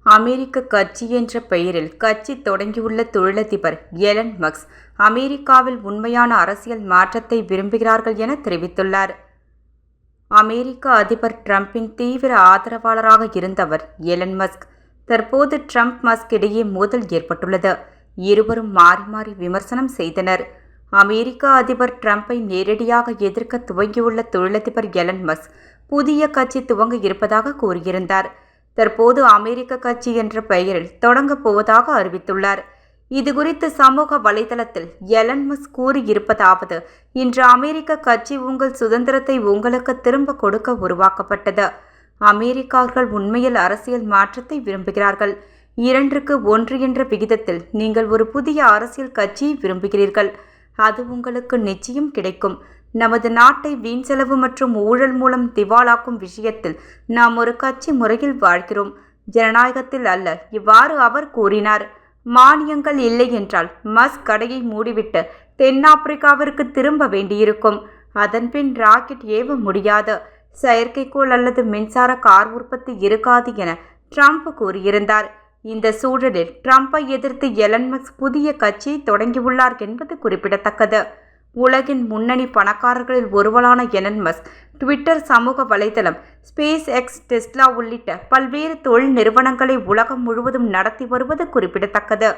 அமெரிக்க கட்சி என்ற பெயரில் கட்சி தொடங்கியுள்ள தொழிலதிபர் எலன் மஸ்க் அமெரிக்காவில் உண்மையான அரசியல் மாற்றத்தை விரும்புகிறார்கள் என தெரிவித்துள்ளார். அமெரிக்க அதிபர் டிரம்பின் தீவிர ஆதரவாளராக இருந்தவர் எலன் மஸ்க். தற்போது டிரம்ப் மஸ்க் இடையே மோதல் ஏற்பட்டுள்ளது. இருவரும் மாறி மாறி விமர்சனம் செய்தனர். அமெரிக்க அதிபர் டிரம்பை நேரடியாக எதிர்க்க துவங்கியுள்ள தொழிலதிபர் எலன் மஸ்க் புதிய கட்சி துவங்க இருப்பதாக கூறியிருந்தார். தற்போது அமெரிக்க கட்சி என்ற பெயரில் தொடங்கப் போவதாக அறிவித்துள்ளார். இதுகுறித்து சமூக வலைதளத்தில் எலன் மஸ்க் கூறியிருப்பதாவது: இன்று அமெரிக்க கட்சி உங்கள் சுதந்திரத்தை உங்களுக்கு திரும்ப கொடுக்க உருவாக்கப்பட்டது. அமெரிக்கர்கள் உண்மையில் அரசியல் மாற்றத்தை விரும்புகிறார்கள். 2:1 என்ற விகிதத்தில் நீங்கள் ஒரு புதிய அரசியல் கட்சியை விரும்புகிறீர்கள். அது உங்களுக்கு நிச்சயம் கிடைக்கும். நமது நாட்டை வீண் செலவு மற்றும் ஊழல் மூலம் திவாலாக்கும் விஷயத்தில் நாம் ஒரு கட்சி முறையில் வாழ்கிறோம், ஜனநாயகத்தில் அல்ல. இவ்வாறு அவர் கூறினார். மானியங்கள் இல்லை என்றால் மஸ்க் கடையை மூடிவிட்டு தென்னாப்பிரிக்காவிற்கு திரும்ப வேண்டியிருக்கும். அதன்பின் ராக்கெட் ஏவ முடியாது, செயற்கைக்கோள் அல்லது மின்சார கார் உற்பத்தி இருக்காது என ட்ரம்ப் கூறியிருந்தார். இந்த சூழலில் ட்ரம்பை எதிர்த்து எலன் மஸ்க் புதிய கட்சியை தொடங்கியுள்ளார் என்பது குறிப்பிடத்தக்கது. உலகின் முன்னணி பணக்காரர்களில் ஒருவரான எலன் மஸ்க் ட்விட்டர் சமூக வலைதளம், ஸ்பேஸ் எக்ஸ், டெஸ்லா உள்ளிட்ட பல்வேறு தொழில் நிறுவனங்களை உலகம் முழுவதும் நடத்தி வருவது குறிப்பிடத்தக்கது.